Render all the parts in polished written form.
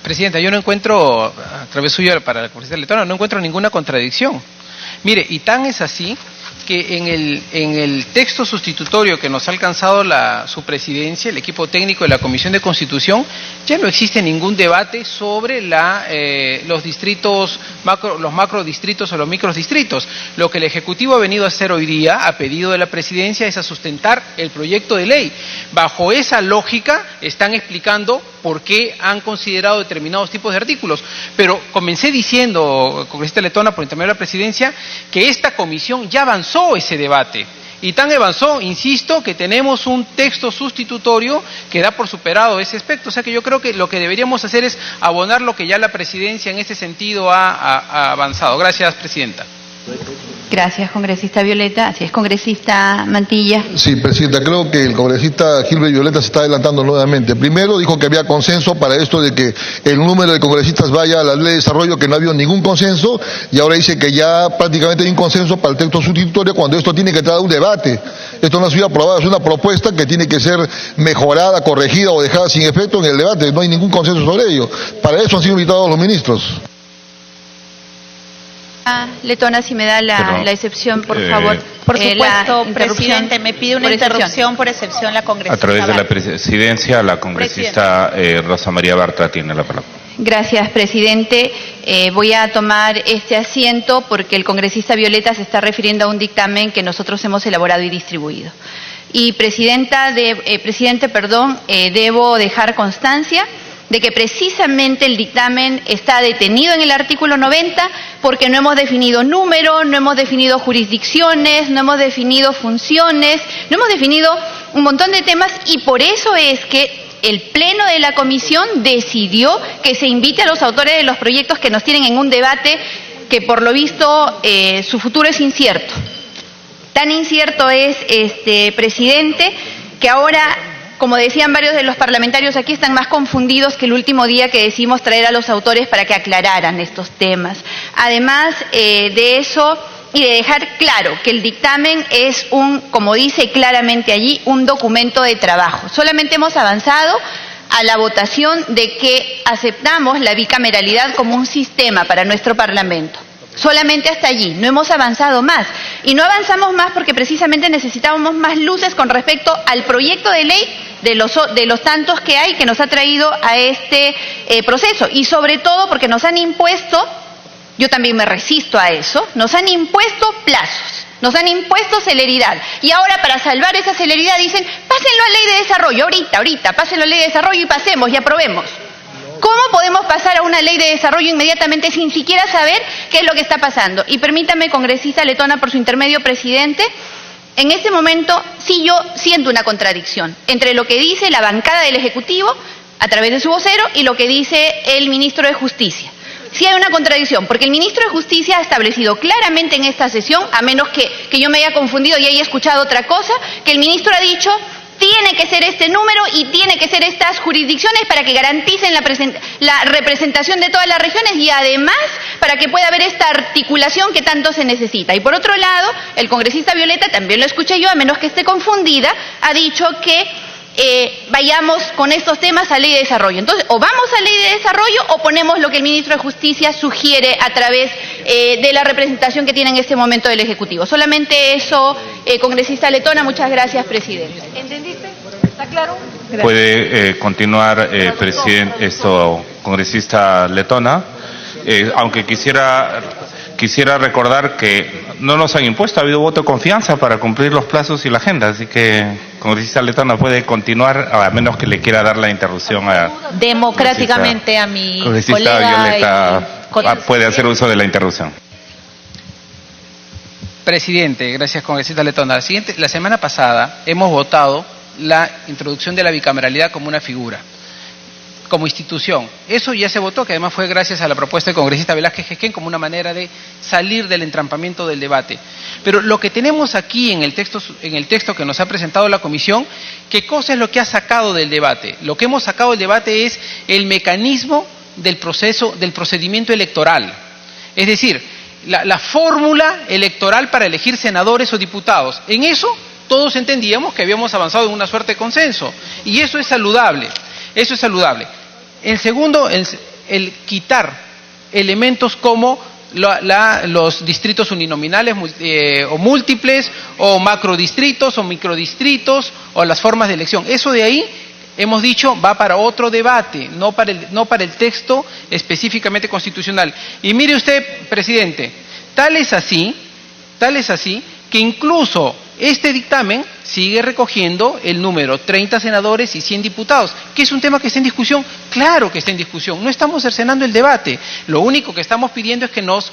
Presidenta, yo no encuentro, a través suyo para la congresista letona, no encuentro ninguna contradicción. Mire, y tan es así que en el texto sustitutorio que nos ha alcanzado su presidencia, el equipo técnico de la Comisión de Constitución, ya no existe ningún debate sobre los distritos, los macrodistritos o los microdistritos. Lo que el Ejecutivo ha venido a hacer hoy día, a pedido de la presidencia, es a sustentar el proyecto de ley. Bajo esa lógica están explicando por qué han considerado determinados tipos de artículos. Pero comencé diciendo, congresista letona, por intermedio de la presidencia, que esta comisión ya avanzó ese debate. Y tan avanzó, insisto, que tenemos un texto sustitutorio que da por superado ese aspecto. O sea que yo creo que lo que deberíamos hacer es abonar lo que ya la presidencia en ese sentido ha avanzado. Gracias, presidenta. Gracias, congresista Violeta. Así es, congresista Mantilla. Sí, presidenta, creo que el congresista Gilbert Violeta se está adelantando nuevamente. Primero dijo que había consenso para esto de que el número de congresistas vaya a la ley de desarrollo, que no había ningún consenso, y ahora dice que ya prácticamente hay un consenso para el texto sustitutorio cuando esto tiene que entrar a un debate. Esto no ha sido aprobado, es una propuesta que tiene que ser mejorada, corregida o dejada sin efecto en el debate. No hay ningún consenso sobre ello. Para eso han sido invitados los ministros. Letona, si me da la excepción, por favor. Por supuesto, presidente, me pide una interrupción por excepción la congresista. A través de la presidencia, la congresista Rosa María Bartra tiene la palabra. Gracias, presidente. Voy a tomar este asiento porque el congresista Violeta se está refiriendo a un dictamen que nosotros hemos elaborado y distribuido. Y presidente, debo dejar constancia de que precisamente el dictamen está detenido en el artículo 90 porque no hemos definido número, no hemos definido jurisdicciones, no hemos definido funciones, no hemos definido un montón de temas, y por eso es que el Pleno de la Comisión decidió que se invite a los autores de los proyectos que nos tienen en un debate que por lo visto su futuro es incierto. Tan incierto es, presidente, que ahora, como decían varios de los parlamentarios aquí, están más confundidos que el último día que decidimos traer a los autores para que aclararan estos temas. Además de eso, y de dejar claro que el dictamen es como dice claramente allí, un documento de trabajo. Solamente hemos avanzado a la votación de que aceptamos la bicameralidad como un sistema para nuestro Parlamento. Solamente hasta allí, no hemos avanzado más. Y no avanzamos más porque precisamente necesitábamos más luces con respecto al proyecto de ley de los tantos que hay que nos ha traído a este proceso. Y sobre todo porque nos han impuesto, yo también me resisto a eso, nos han impuesto plazos, nos han impuesto celeridad. Y ahora para salvar esa celeridad dicen, pásenlo a ley de desarrollo, ahorita, pásenlo a ley de desarrollo y pasemos y aprobemos. ¿Cómo podemos pasar a una ley de desarrollo inmediatamente sin siquiera saber qué es lo que está pasando? Y permítame, congresista letona, por su intermedio, presidente, en este momento sí yo siento una contradicción entre lo que dice la bancada del Ejecutivo a través de su vocero y lo que dice el ministro de Justicia. Sí hay una contradicción, porque el ministro de Justicia ha establecido claramente en esta sesión, a menos que yo me haya confundido y haya escuchado otra cosa, que el ministro ha dicho: tiene que ser este número y tiene que ser estas jurisdicciones para que garanticen la representación de todas las regiones y además para que pueda haber esta articulación que tanto se necesita. Y por otro lado, el congresista Violeta, también lo escuché yo, a menos que esté confundida, ha dicho que vayamos con estos temas a ley de desarrollo. Entonces, o vamos a ley de desarrollo o ponemos lo que el ministro de Justicia sugiere a través de la representación que tiene en este momento del Ejecutivo. Solamente eso, congresista letona. Muchas gracias, presidente. ¿Entendiste? ¿Está claro? Gracias. Puede continuar, presidente, congresista letona, aunque quisiera recordar que no nos han impuesto, ha habido voto de confianza para cumplir los plazos y la agenda, así que congresista letona puede continuar, a menos que le quiera dar la interrupción a democráticamente a mi congresista Violeta. Puede hacer uso de la interrupción. Presidente, gracias, congresista letona. La semana pasada hemos votado la introducción de la bicameralidad como una figura, como institución. Eso ya se votó, que además fue gracias a la propuesta del congresista Velázquez Jequén como una manera de salir del entrampamiento del debate. Pero lo que tenemos aquí en el texto que nos ha presentado la comisión, ¿qué cosa es lo que ha sacado del debate? Lo que hemos sacado del debate es el mecanismo del procedimiento electoral. Es decir, la fórmula electoral para elegir senadores o diputados. En eso todos entendíamos que habíamos avanzado en una suerte de consenso. Y eso es saludable. Eso es saludable. En segundo, el quitar elementos como los distritos uninominales o múltiples, o macrodistritos o microdistritos, o las formas de elección. Eso de ahí, hemos dicho, va para otro debate, no para el texto específicamente constitucional. Y mire usted, presidente, tal es así que incluso este dictamen sigue recogiendo el número 30 senadores y 100 diputados, que es un tema que está en discusión. Claro que está en discusión, no estamos cercenando el debate. Lo único que estamos pidiendo es que nos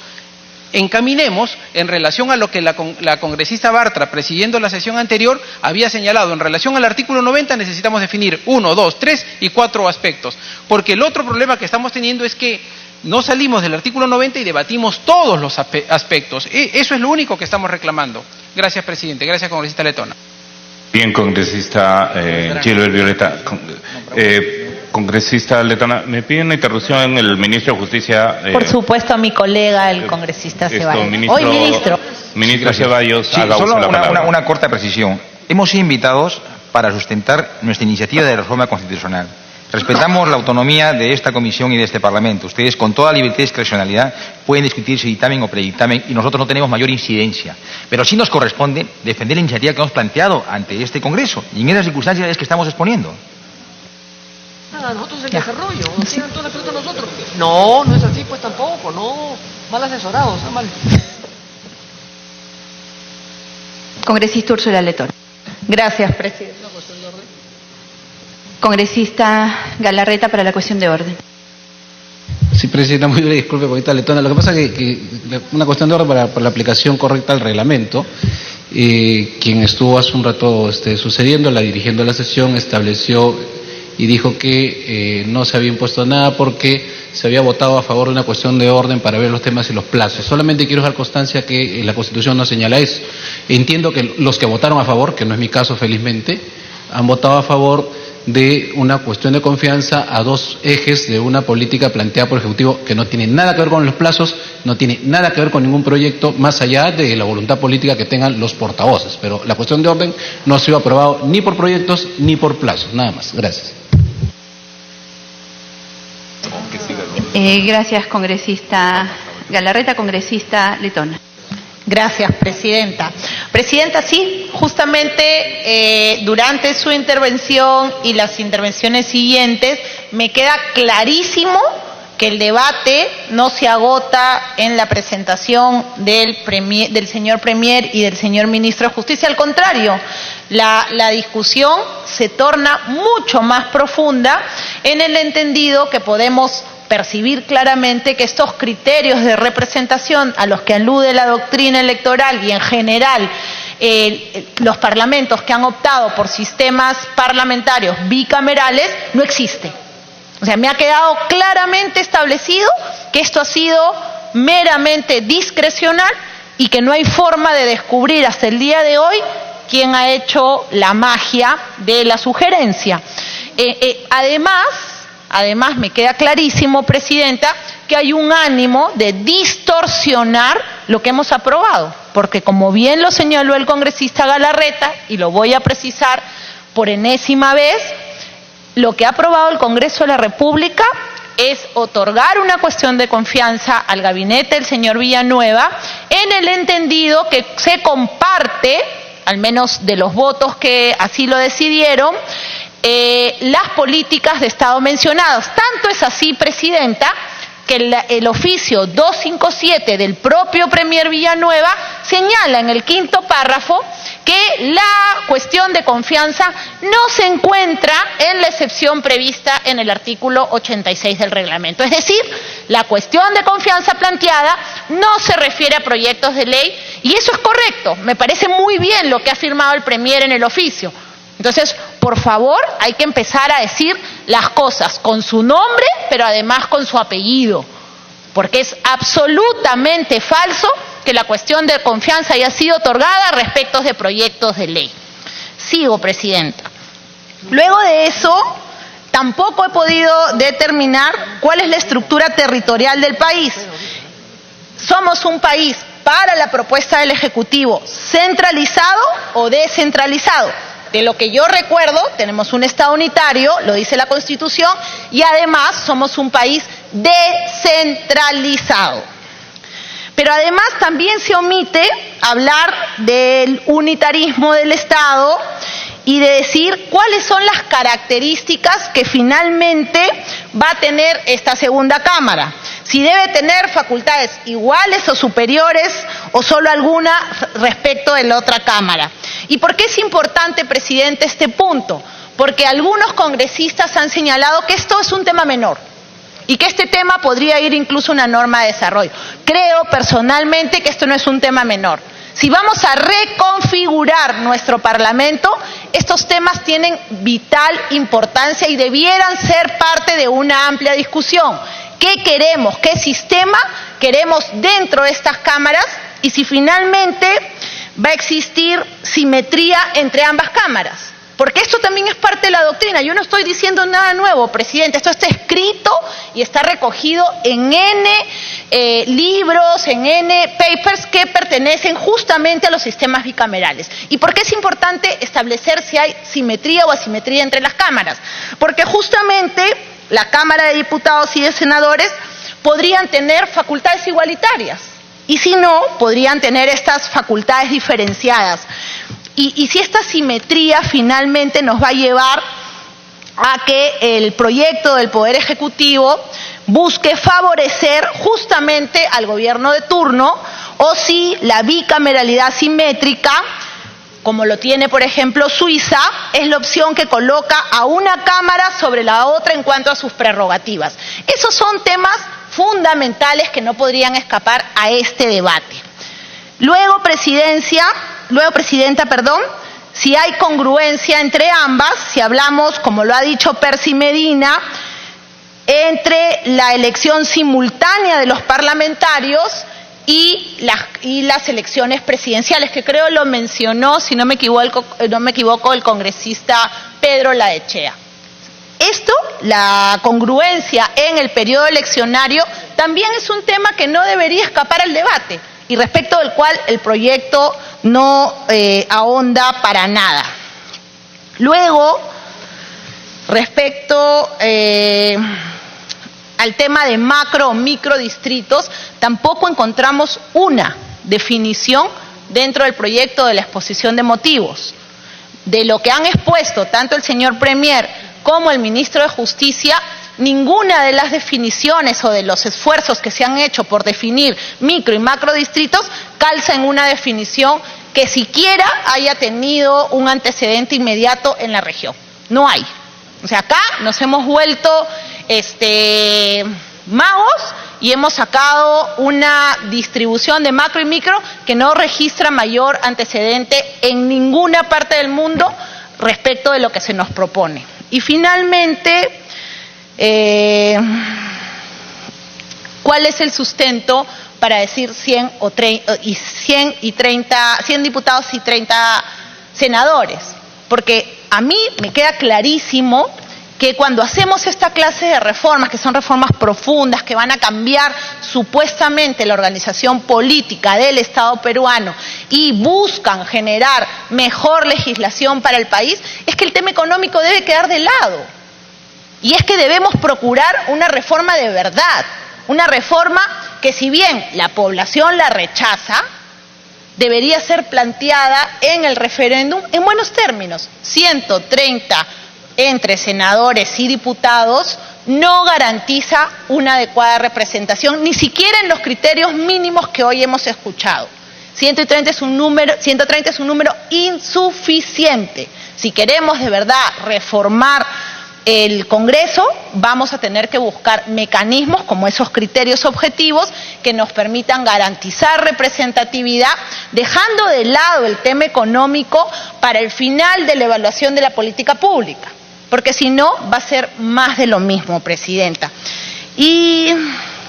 encaminemos en relación a lo que la congresista Bartra, presidiendo la sesión anterior, había señalado. En relación al artículo 90 necesitamos definir 1, 2, 3 y 4 aspectos, porque el otro problema que estamos teniendo es que no salimos del artículo 90 y debatimos todos los aspectos. Eso es lo único que estamos reclamando. Gracias, presidente. Gracias, congresista Letona. Bien, congresista Gilbert Violeta. Congresista Letona, me pide una interrupción el ministro de Justicia. Por supuesto, a mi colega, el congresista Ceballos. Ministro. Ministro Ceballos, sí, solo una corta precisión. Hemos sido invitados para sustentar nuestra iniciativa de reforma constitucional. Respetamos la autonomía de esta comisión y de este Parlamento. Ustedes, con toda libertad y discrecionalidad, pueden discutir si dictamen o predictamen, y nosotros no tenemos mayor incidencia. Pero sí nos corresponde defender la iniciativa que hemos planteado ante este Congreso, y en esas circunstancias es que estamos exponiendo. Nosotros el desarrollo, no tienen toda la pelota nosotros. No, no es así, pues tampoco, no. Mal asesorados, mal. Congresista Úrsula Letona. Gracias, presidente. Congresista Galarreta, para la cuestión de orden. Sí, presidenta, muy breve, disculpe, congresista Letona. Lo que pasa es que una cuestión de orden para la aplicación correcta del reglamento. Quien estuvo hace un rato sucediéndola, dirigiendo la sesión, estableció y dijo que no se había impuesto nada porque se había votado a favor de una cuestión de orden para ver los temas y los plazos. Solamente quiero dejar constancia que la Constitución no señala eso. Entiendo que los que votaron a favor, que no es mi caso felizmente, han votado a favor de una cuestión de confianza a dos ejes de una política planteada por el Ejecutivo que no tiene nada que ver con los plazos, no tiene nada que ver con ningún proyecto, más allá de la voluntad política que tengan los portavoces. Pero la cuestión de orden no ha sido aprobado ni por proyectos ni por plazos. Nada más. Gracias. Gracias, congresista Galarreta. Congresista Letona. Gracias, presidenta. Presidenta, sí, justamente durante su intervención y las intervenciones siguientes me queda clarísimo que el debate no se agota en la presentación del señor Premier y del señor Ministro de Justicia. Al contrario, la discusión se torna mucho más profunda en el entendido que podemos percibir claramente que estos criterios de representación a los que alude la doctrina electoral y en general los parlamentos que han optado por sistemas parlamentarios bicamerales no existen. O sea, me ha quedado claramente establecido que esto ha sido meramente discrecional y que no hay forma de descubrir hasta el día de hoy quién ha hecho la magia de la sugerencia. Además, me queda clarísimo, presidenta, que hay un ánimo de distorsionar lo que hemos aprobado, porque como bien lo señaló el congresista Galarreta, y lo voy a precisar por enésima vez, lo que ha aprobado el Congreso de la República es otorgar una cuestión de confianza al gabinete del señor Villanueva, en el entendido que se comparte, al menos de los votos que así lo decidieron, las políticas de Estado mencionadas. Tanto es así, presidenta, que el oficio 257 del propio Premier Villanueva señala en el 5º párrafo que la cuestión de confianza no se encuentra en la excepción prevista en el artículo 86 del reglamento. Es decir, la cuestión de confianza planteada no se refiere a proyectos de ley, y eso es correcto. Me parece muy bien lo que ha firmado el Premier en el oficio. Entonces, por favor, hay que empezar a decir las cosas con su nombre, pero además con su apellido, porque es absolutamente falso que la cuestión de confianza haya sido otorgada respecto de proyectos de ley. Sigo, presidenta. Luego de eso, tampoco he podido determinar cuál es la estructura territorial del país. Somos un país, para la propuesta del Ejecutivo, centralizado o descentralizado. De lo que yo recuerdo, tenemos un Estado unitario, lo dice la Constitución, y además somos un país descentralizado. Pero además también se omite hablar del unitarismo del Estado y de decir cuáles son las características que finalmente va a tener esta segunda Cámara. Si debe tener facultades iguales o superiores o solo alguna respecto de la otra Cámara. ¿Y por qué es importante, presidente, este punto? Porque algunos congresistas han señalado que esto es un tema menor y que este tema podría ir incluso a una norma de desarrollo. Creo personalmente que esto no es un tema menor. Si vamos a reconfigurar nuestro Parlamento, estos temas tienen vital importancia y debieran ser parte de una amplia discusión. ¿Qué queremos? ¿Qué sistema queremos dentro de estas cámaras? Y si finalmente va a existir simetría entre ambas cámaras. Porque esto también es parte de la doctrina. Yo no estoy diciendo nada nuevo, presidente. Esto está escrito y está recogido en N libros, en N papers que pertenecen justamente a los sistemas bicamerales. ¿Y por qué es importante establecer si hay simetría o asimetría entre las cámaras? Porque justamente la Cámara de Diputados y de Senadores podrían tener facultades igualitarias. Y si no, podrían tener estas facultades diferenciadas. Y si esta simetría finalmente nos va a llevar a que el proyecto del Poder Ejecutivo busque favorecer justamente al gobierno de turno, o si la bicameralidad simétrica, como lo tiene por ejemplo Suiza, es la opción que coloca a una Cámara sobre la otra en cuanto a sus prerrogativas. Esos son temas fundamentales que no podrían escapar a este debate. Luego, presidenta, si hay congruencia entre ambas, si hablamos, como lo ha dicho Percy Medina, entre la elección simultánea de los parlamentarios y las elecciones presidenciales, que creo lo mencionó, si no me equivoco, el congresista Pedro Laechea. Esto, la congruencia en el periodo eleccionario, también es un tema que no debería escapar al debate y respecto del cual el proyecto no ahonda para nada. Luego, respecto al tema de macro o microdistritos, tampoco encontramos una definición dentro del proyecto de la exposición de motivos. De lo que han expuesto tanto el señor Premier como el ministro de Justicia, ninguna de las definiciones o de los esfuerzos que se han hecho por definir micro y macro distritos calza en una definición que siquiera haya tenido un antecedente inmediato en la región. No hay. O sea, acá nos hemos vuelto magos y hemos sacado una distribución de macro y micro que no registra mayor antecedente en ninguna parte del mundo respecto de lo que se nos propone. Y finalmente, ¿cuál es el sustento para decir 100 diputados y 30 senadores? Porque a mí me queda clarísimo que cuando hacemos esta clase de reformas, que son reformas profundas, que van a cambiar supuestamente la organización política del Estado peruano y buscan generar mejor legislación para el país, es que el tema económico debe quedar de lado. Y es que debemos procurar una reforma de verdad, una reforma que si bien la población la rechaza, debería ser planteada en el referéndum en buenos términos. 130 entre senadores y diputados no garantiza una adecuada representación, ni siquiera en los criterios mínimos que hoy hemos escuchado. 130 es un número insuficiente. Si queremos de verdad reformar el Congreso, vamos a tener que buscar mecanismos como esos criterios objetivos que nos permitan garantizar representatividad, dejando de lado el tema económico para el final de la evaluación de la política pública, porque si no va a ser más de lo mismo, presidenta. Y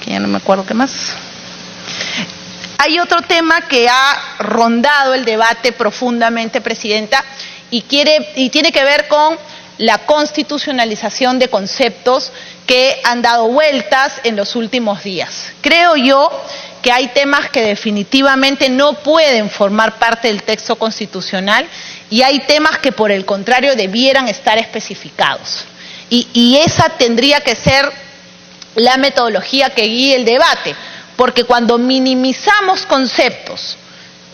que ya no me acuerdo qué más. Hay otro tema que ha rondado el debate profundamente, presidenta, y tiene que ver con la constitucionalización de conceptos que han dado vueltas en los últimos días. Creo yo que hay temas que definitivamente no pueden formar parte del texto constitucional y hay temas que por el contrario debieran estar especificados. Y esa tendría que ser la metodología que guíe el debate, porque cuando minimizamos conceptos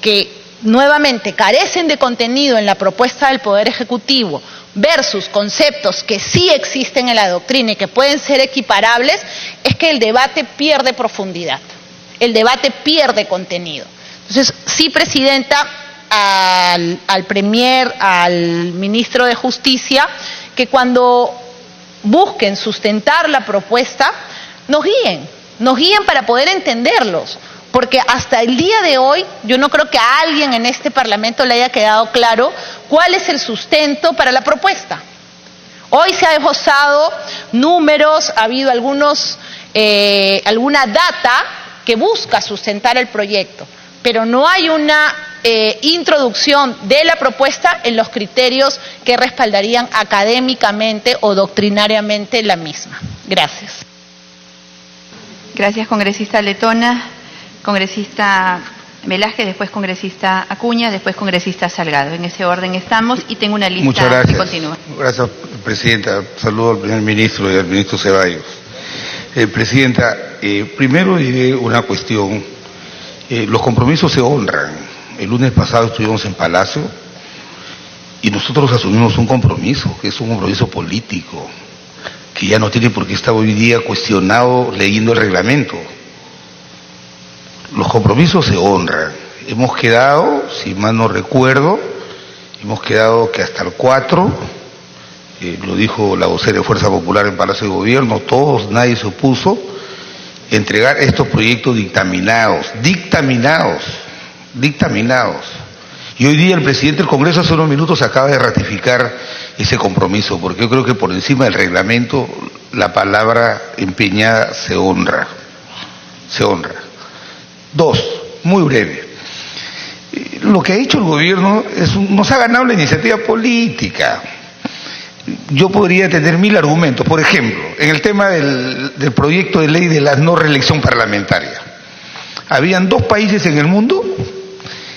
que nuevamente carecen de contenido en la propuesta del Poder Ejecutivo versus conceptos que sí existen en la doctrina y que pueden ser equiparables, es que el debate pierde profundidad, el debate pierde contenido. Entonces, sí, Presidenta, al Premier, al Ministro de Justicia, que cuando busquen sustentar la propuesta, nos guíen para poder entenderlos. Porque hasta el día de hoy yo no creo que a alguien en este Parlamento le haya quedado claro cuál es el sustento para la propuesta. Hoy se ha esbozado números, ha habido alguna data que busca sustentar el proyecto, pero no hay una introducción de la propuesta en los criterios que respaldarían académicamente o doctrinariamente la misma. Gracias. Gracias, congresista Letona. Congresista Velázquez, después congresista Acuña, después congresista Salgado. En ese orden estamos y tengo una lista. Muchas gracias. Que continúa. Gracias, Presidenta. Saludo al primer ministro y al ministro Ceballos. Presidenta, primero diré una cuestión. Los compromisos se honran. El lunes pasado estuvimos en Palacio y nosotros asumimos un compromiso, que es un compromiso político, que ya no tiene por qué estar hoy día cuestionado leyendo el reglamento. Los compromisos se honran. Hemos quedado, si mal no recuerdo, que hasta el 4, lo dijo la vocera de Fuerza Popular en Palacio de Gobierno, nadie se opuso, entregar estos proyectos dictaminados. Y hoy día el presidente del Congreso hace unos minutos acaba de ratificar ese compromiso, porque yo creo que por encima del reglamento la palabra empeñada se honra. Dos, muy breve. Lo que ha hecho el gobierno nos ha ganado la iniciativa política. Yo podría tener 1000 argumentos. Por ejemplo, en el tema del proyecto de ley de la no reelección parlamentaria. Habían 2 países en el mundo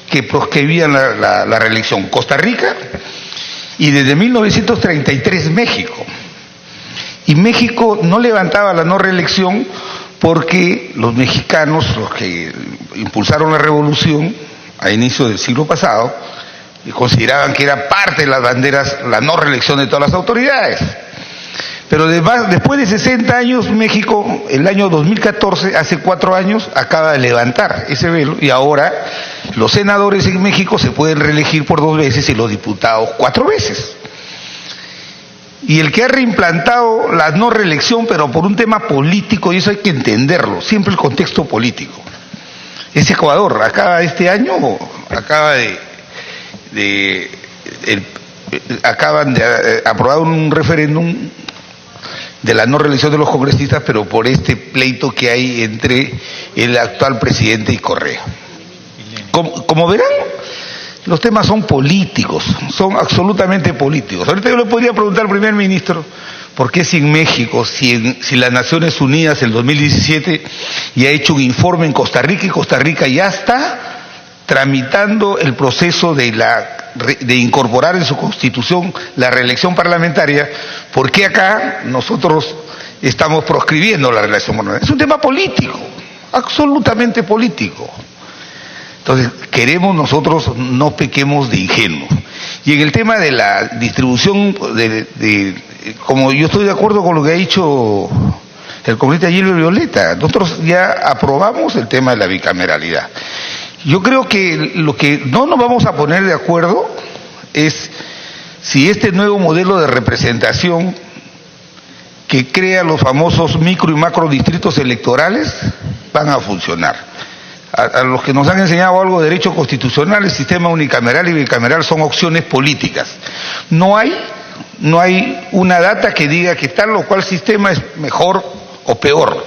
que proscribían la reelección: Costa Rica y desde 1933 México. Y México no levantaba la no reelección porque los mexicanos, los que impulsaron la revolución a inicios del siglo pasado, consideraban que era parte de las banderas la no reelección de todas las autoridades. Pero después de 60 años, México, el año 2014, hace 4 años, acaba de levantar ese velo y ahora los senadores en México se pueden reelegir por 2 veces y los diputados 4 veces. Y el que ha reimplantado la no reelección, pero por un tema político, y eso hay que entenderlo, siempre el contexto político, es Ecuador. Este año acaban de aprobar un referéndum de la no reelección de los congresistas, pero por este pleito que hay entre el actual presidente y Correa. Como verán, los temas son políticos, son absolutamente políticos. Ahorita yo le podría preguntar al primer ministro, ¿por qué sin México, si las Naciones Unidas en el 2017 ya ha hecho un informe en Costa Rica y Costa Rica ya está tramitando el proceso de incorporar en su constitución la reelección parlamentaria? ¿Por qué acá nosotros estamos proscribiendo la reelección parlamentaria? Es un tema político, absolutamente político. Entonces, queremos nosotros, no pequemos de ingenuos. Y en el tema de la distribución, como yo estoy de acuerdo con lo que ha dicho el congresista Gilbert Violeta, nosotros ya aprobamos el tema de la bicameralidad. Yo creo que lo que no nos vamos a poner de acuerdo es si este nuevo modelo de representación que crea los famosos micro y macro distritos electorales van a funcionar. A los que nos han enseñado algo de derecho constitucional, el sistema unicameral y bicameral son opciones políticas. No hay una data que diga que tal o cual sistema es mejor o peor,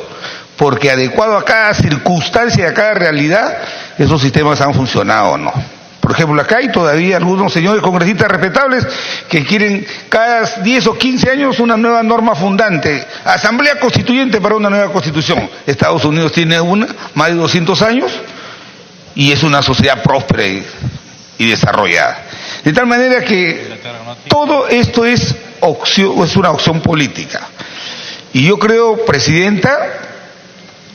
porque adecuado a cada circunstancia y a cada realidad, esos sistemas han funcionado o no. Por ejemplo, acá hay todavía algunos señores congresistas respetables que quieren cada 10 o 15 años una nueva norma fundante, asamblea constituyente para una nueva constitución. Estados Unidos tiene una, más de 200 años, y es una sociedad próspera y desarrollada. De tal manera que todo esto es una opción política. Y yo creo, Presidenta,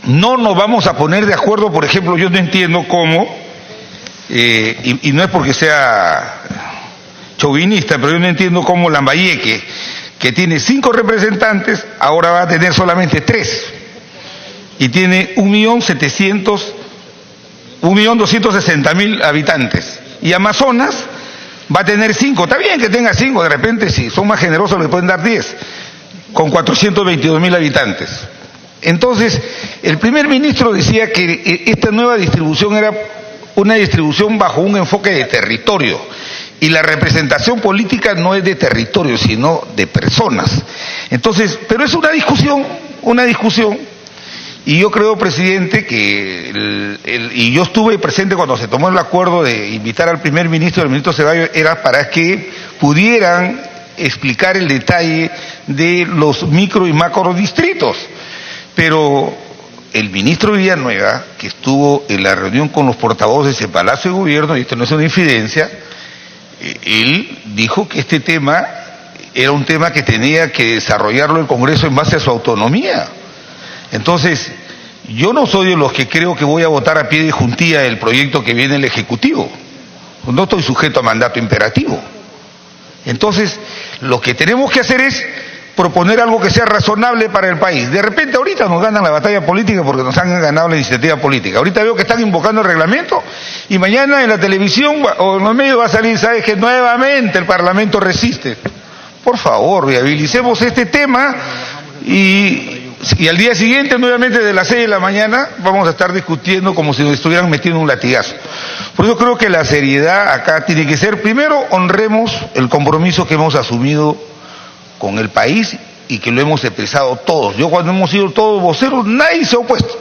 no nos vamos a poner de acuerdo. Por ejemplo, yo no entiendo cómo, y no es porque sea chauvinista, pero yo no entiendo cómo Lambayeque, que tiene 5 representantes, ahora va a tener solamente 3. Y tiene 1.260.000 habitantes. Y Amazonas va a tener 5. Está bien que tenga 5, de repente si son más generosos le pueden dar 10, con 422.000 habitantes. Entonces, el primer ministro decía que esta nueva distribución era una distribución bajo un enfoque de territorio. Y la representación política no es de territorio, sino de personas. Entonces, pero es una discusión, y yo creo, Presidente, que y yo estuve presente cuando se tomó el acuerdo de invitar al primer ministro y al ministro Ceballos, era para que pudieran explicar el detalle de los micro y macro distritos. Pero el ministro Villanueva, que estuvo en la reunión con los portavoces en Palacio de Gobierno, y esto no es una infidencia, él dijo que este tema era un tema que tenía que desarrollarlo el Congreso en base a su autonomía. Entonces, yo no soy de los que creo que voy a votar a pie de juntilla el proyecto que viene el Ejecutivo. No estoy sujeto a mandato imperativo. Entonces, lo que tenemos que hacer es proponer algo que sea razonable para el país. De repente ahorita nos ganan la batalla política porque nos han ganado la iniciativa política. Ahorita veo que están invocando el reglamento y mañana en la televisión o en los medios va a salir, ¿sabes?, que nuevamente el Parlamento resiste. Por favor, viabilicemos este tema y al día siguiente, nuevamente de las 6 de la mañana, vamos a estar discutiendo como si nos estuvieran metiendo un latigazo. Por eso creo que la seriedad acá tiene que ser, primero, honremos el compromiso que hemos asumido con el país y que lo hemos expresado todos. Yo cuando hemos sido todos voceros, nadie se ha opuesto.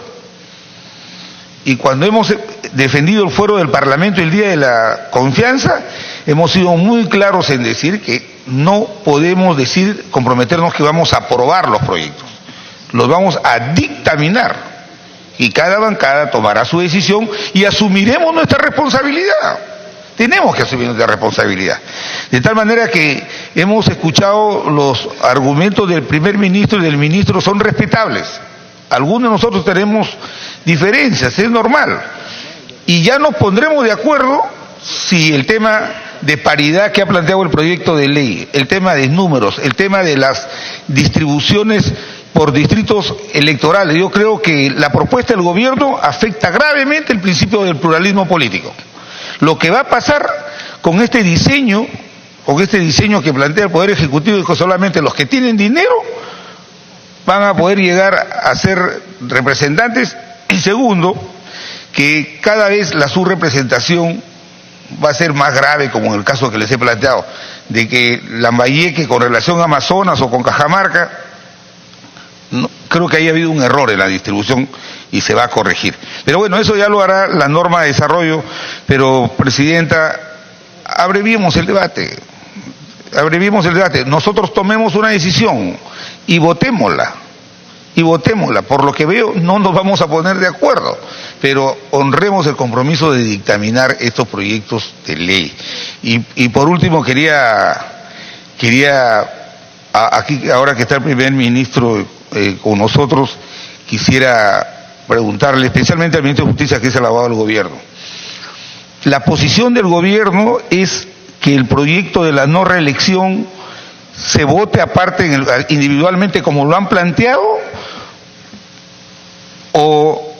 Y cuando hemos defendido el fuero del Parlamento el día de la confianza, hemos sido muy claros en decir que no podemos comprometernos que vamos a aprobar los proyectos. Los vamos a dictaminar. Y cada bancada tomará su decisión y asumiremos nuestra responsabilidad. Tenemos que asumir nuestra responsabilidad. De tal manera que hemos escuchado los argumentos del primer ministro y del ministro, son respetables. Algunos de nosotros tenemos diferencias, es normal. Y ya nos pondremos de acuerdo si el tema de paridad que ha planteado el proyecto de ley, el tema de números, el tema de las distribuciones por distritos electorales. Yo creo que la propuesta del gobierno afecta gravemente el principio del pluralismo político. Lo que va a pasar con este diseño que plantea el Poder Ejecutivo, es que solamente los que tienen dinero van a poder llegar a ser representantes. Y segundo, que cada vez la subrepresentación va a ser más grave, como en el caso que les he planteado, de que Lambayeque con relación a Amazonas o con Cajamarca, creo que ahí ha habido un error en la distribución y se va a corregir. Pero bueno, eso ya lo hará la norma de desarrollo, pero, Presidenta, abreviemos el debate. Nosotros tomemos una decisión y votémosla. Por lo que veo, no nos vamos a poner de acuerdo, pero honremos el compromiso de dictaminar estos proyectos de ley. Y por último, quería aquí, ahora que está el primer ministro con nosotros, quisiera preguntarle, especialmente al ministro de Justicia, que es el abogado del gobierno. La posición del gobierno es que el proyecto de la no reelección se vote aparte individualmente como lo han planteado, o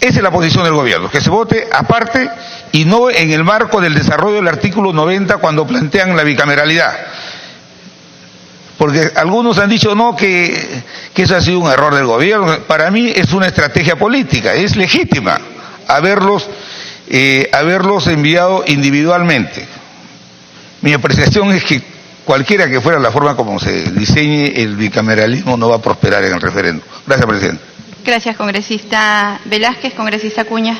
esa es la posición del gobierno, que se vote aparte y no en el marco del desarrollo del artículo 90 cuando plantean la bicameralidad. Porque algunos han dicho no, que eso ha sido un error del gobierno. Para mí es una estrategia política, es legítima haberlos enviado individualmente. Mi apreciación es que cualquiera que fuera la forma como se diseñe, el bicameralismo no va a prosperar en el referéndum. Gracias, Presidente. Gracias, congresista Velázquez. Congresista Acuña.